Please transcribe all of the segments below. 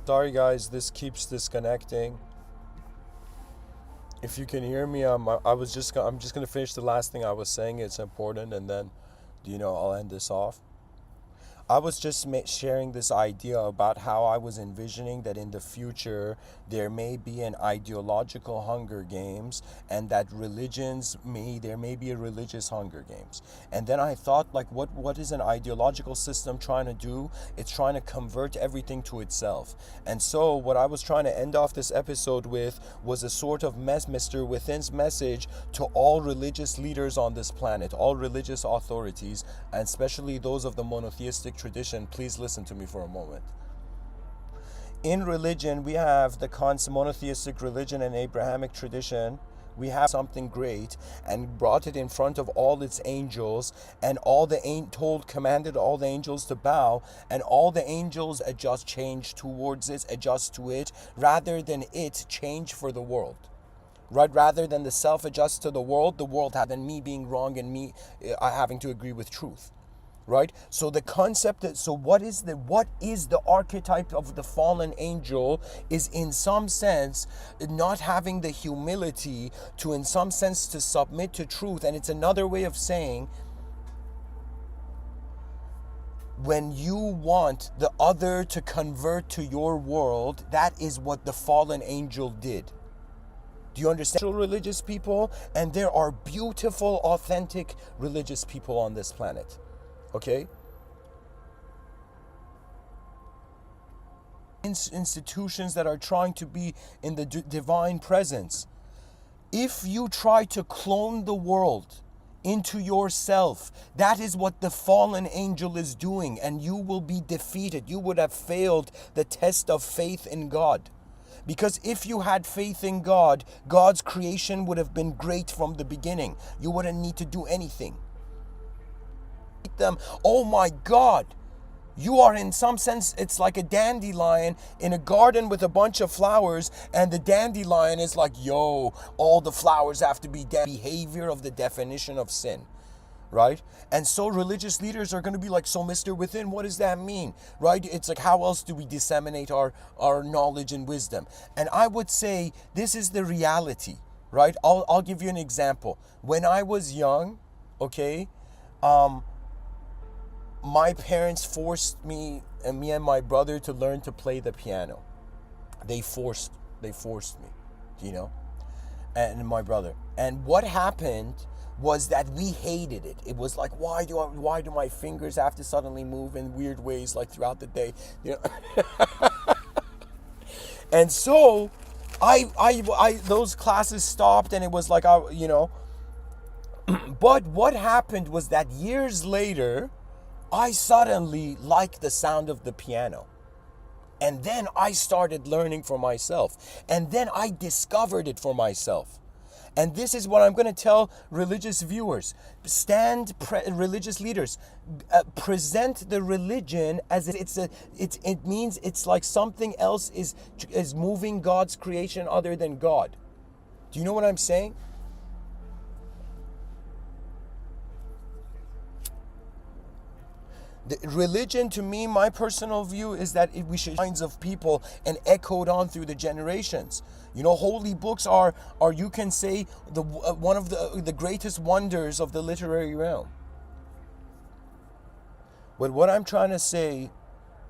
Sorry guys, this keeps disconnecting. If you can hear me, I'm just gonna finish the last thing I was saying. It's important, and then, I'll end this off. I was just sharing this idea about how I was envisioning that in the future there may be an ideological Hunger Games, and that there may be a religious Hunger Games. And then I thought, like, what is an ideological system trying to do? It's trying to convert everything to itself. And so what I was trying to end off this episode with was a sort of Mr. Within's message to all religious leaders on this planet, all religious authorities, and especially those of the monotheistic tradition. Please listen to me for a moment. In religion, we have the monotheistic religion and Abrahamic tradition. We have something great and brought it in front of all its angels, and commanded all the angels to bow, and all the angels change adjust to it, rather than it change for the world. Right, rather than the self adjust to the world than me being wrong and me having to agree with truth. Right? So the concept what is the archetype of the fallen angel is, in some sense, not having the humility to, in some sense, to submit to truth. And it's another way of saying, when you want the other to convert to your world, that is what the fallen angel did. Do you understand? Religious people, and there are beautiful, authentic religious people on this planet. Okay? Institutions that are trying to be in the divine presence. If you try to clone the world into yourself, that is what the fallen angel is doing, and you will be defeated. You would have failed the test of faith in God. Because if you had faith in God, God's creation would have been great from the beginning. You wouldn't need to do anything. Them, oh my God, you are, in some sense, it's like a dandelion in a garden with a bunch of flowers, and the dandelion is like, yo, all the flowers have to be behavior of the definition of sin. Right? And so religious leaders are going to be like, so Mr. Within, what does that mean? Right? It's like, how else do we disseminate our knowledge and wisdom? And I would say this is the reality, right? I'll give you an example. When I was young, okay, my parents forced me and my brother to learn to play the piano. They forced me, and my brother. And what happened was that we hated it. It was like, why do my fingers have to suddenly move in weird ways, like throughout the day? And so I those classes stopped, and it was like, but what happened was that years later, I suddenly liked the sound of the piano. And then I started learning for myself. And then I discovered it for myself. And this is what I'm going to tell religious viewers. Religious leaders, present the religion as it means it's like something else is moving God's creation other than God. Do you know what I'm saying? The religion, to me, my personal view is that we should kinds of people and echoed on through the generations. Holy books are you can say one of the greatest wonders of the literary realm. But what I'm trying to say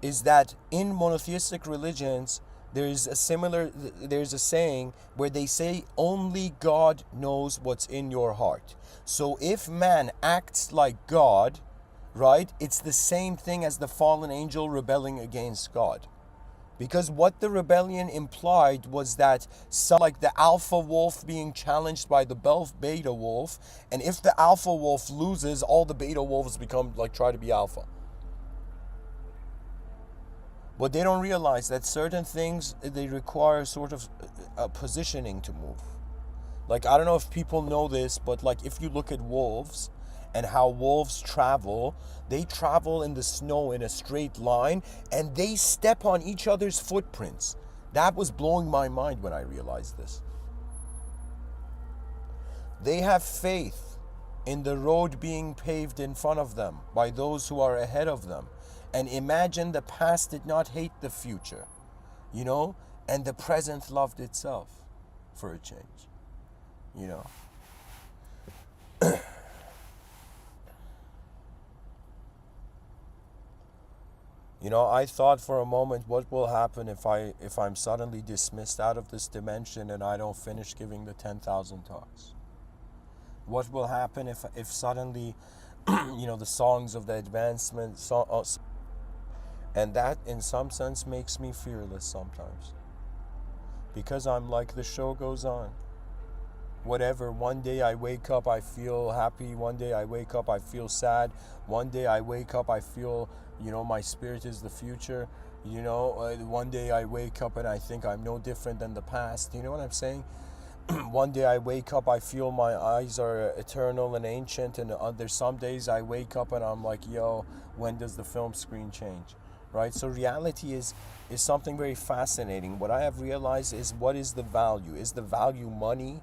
is that in monotheistic religions, there's a saying where they say only God knows what's in your heart. So if man acts like God, right, it's the same thing as the fallen angel rebelling against God. Because what the rebellion implied was that like the alpha wolf being challenged by the beta wolf, and if the alpha wolf loses, all the beta wolves try to be alpha. But they don't realize that certain things, they require sort of a positioning to move. Like, I don't know if people know this, but like if you look at wolves, and how wolves travel, they travel in the snow in a straight line, and they step on each other's footprints. That was blowing my mind when I realized this. They have faith in the road being paved in front of them by those who are ahead of them, and imagine the past did not hate the future. you know, and the present loved itself for a change, you know. You know, I thought for a moment, what will happen if I'm suddenly dismissed out of this dimension and I don't finish giving the 10,000 talks? What will happen if suddenly, you know, the songs of the advancement, and that in some sense makes me fearless sometimes, because I'm like, the show goes on. Whatever, one day I wake up, I feel happy. One day I wake up, I feel sad. One day I wake up, I feel, you know, my spirit is the future. You know, one day I wake up and I think I'm no different than the past. You know what I'm saying? One day I wake up, I feel my eyes are eternal and ancient, and there's some days I wake up and I'm like, yo, when does the film screen change? Right? So reality is something very fascinating. What I have realized is, what is the value? Is the value money?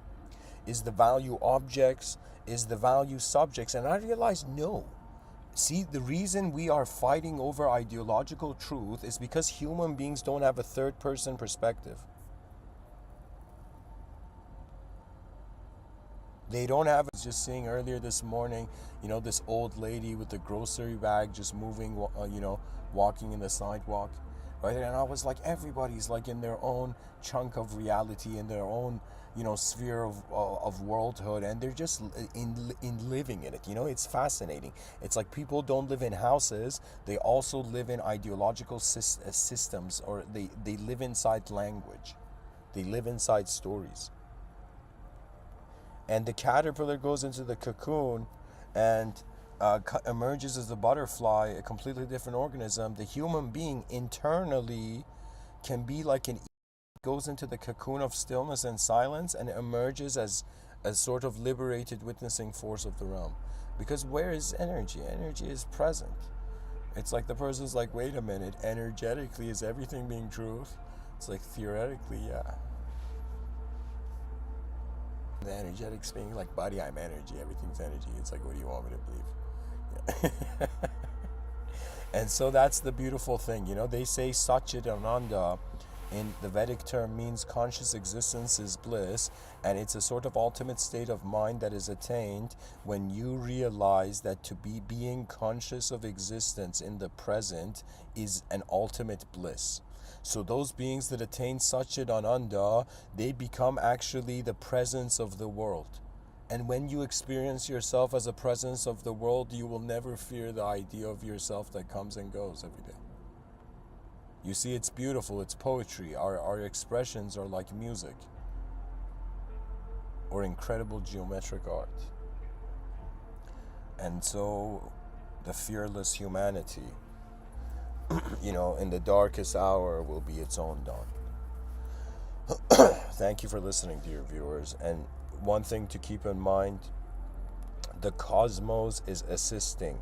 Is the value objects? Is the value subjects? And I realized, no. See, the reason we are fighting over ideological truth is because human beings don't have a third person perspective. They don't have. I was just seeing earlier this morning, you know, this old lady with the grocery bag just moving, you know, walking in the sidewalk, right? And I was like, everybody's like in their own chunk of reality, in their own, you know, sphere of worldhood, and they're just in living in it. You know, it's fascinating. It's like people don't live in houses; they also live in ideological systems, or they live inside language, they live inside stories. And the caterpillar goes into the cocoon and emerges as a butterfly, a completely different organism. The human being internally can be like an, goes into the cocoon of stillness and silence and emerges as sort of liberated witnessing force of the realm. Because where is energy? Energy is present. It's like the person's like, wait a minute, energetically, is everything being truth? It's like, theoretically, yeah. The energetics being like, buddy, I'm energy, everything's energy. It's like, what do you want me to believe? Yeah. And so that's the beautiful thing, you know. They say Satchit Ananda in the Vedic term means conscious existence is bliss, and it's a sort of ultimate state of mind that is attained when you realize that to be being conscious of existence in the present is an ultimate bliss. So those beings that attain Satchit Ananda, they become actually the presence of the world. And when you experience yourself as a presence of the world, you will never fear the idea of yourself that comes and goes every day. You see, it's beautiful, it's poetry. Our expressions are like music or incredible geometric art. And so the fearless humanity, you know, in the darkest hour will be its own dawn. Thank you for listening, dear viewers. And one thing to keep in mind, the cosmos is assisting.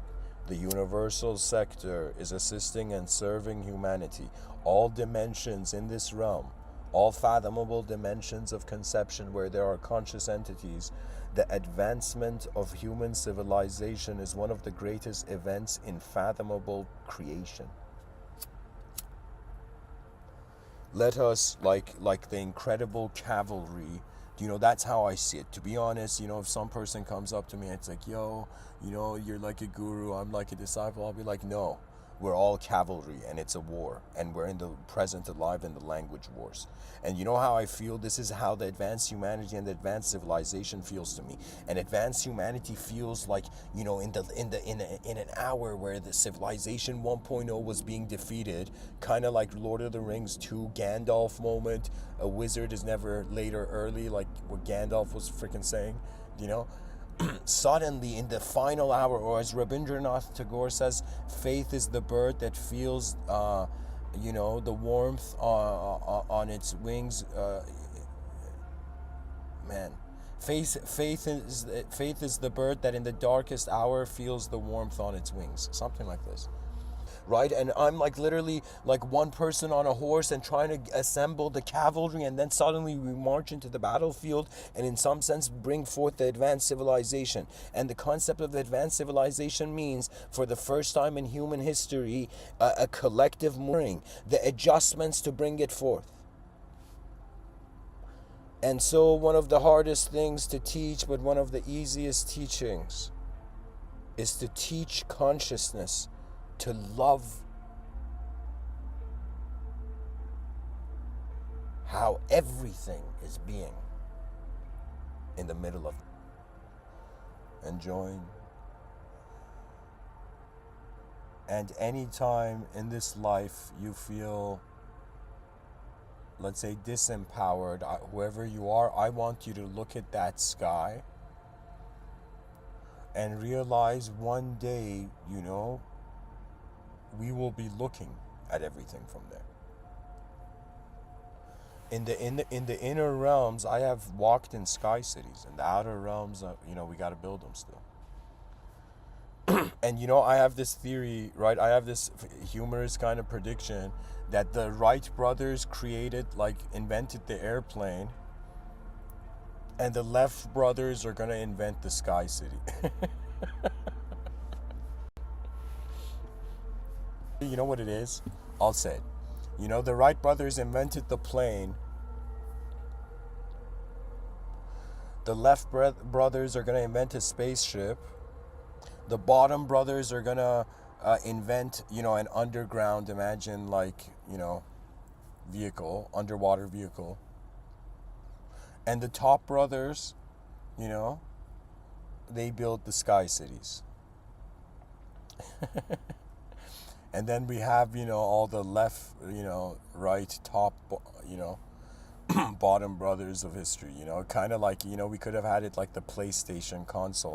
The universal sector is assisting and serving humanity. All dimensions in this realm, all fathomable dimensions of conception where there are conscious entities, the advancement of human civilization is one of the greatest events in fathomable creation. Let us, like the incredible cavalry, you know, that's how I see it. To be honest, you know, if some person comes up to me and it's like, yo, you know, you're like a guru, I'm like a disciple, I'll be like, no, we're all cavalry and it's a war, and we're in the present alive in the language wars. And you know how I feel? This is how the advanced humanity and the advanced civilization feels to me. And advanced humanity feels like, you know, in an hour where the civilization 1.0 was being defeated, kind of like Lord of the Rings 2 Gandalf moment. A wizard is never late or early, like what Gandalf was freaking saying, you know. Suddenly in the final hour, or as Rabindranath Tagore says, faith is the bird that feels you know, the warmth on its wings. Man, faith is the bird that in the darkest hour feels the warmth on its wings, something like this. right? And I'm like literally like one person on a horse and trying to assemble the cavalry, and then suddenly we march into the battlefield and in some sense bring forth the advanced civilization. And the concept of the advanced civilization means for the first time in human history a collective mooring, the adjustments to bring it forth. And so one of the hardest things to teach, but one of the easiest teachings, is to teach consciousness to love how everything is being in the middle of it. And join. And any time in this life you feel, let's say, disempowered, whoever you are, I want you to look at that sky and realize one day, we will be looking at everything from there. In the inner realms, I have walked in sky cities. In the outer realms, we got to build them still. And I have this theory, right? I have this humorous kind of prediction that the Wright brothers invented the airplane, and the Left brothers are gonna invent the sky city. You know what it is? I'll say it. The Wright brothers invented the plane. The Left brothers are gonna invent a spaceship. The Bottom brothers are gonna invent, an underground, imagine vehicle, underwater vehicle. And the Top brothers, they build the sky cities. And then we have, all the left, right, top, bottom brothers of history, kind of like, we could have had it like the PlayStation console.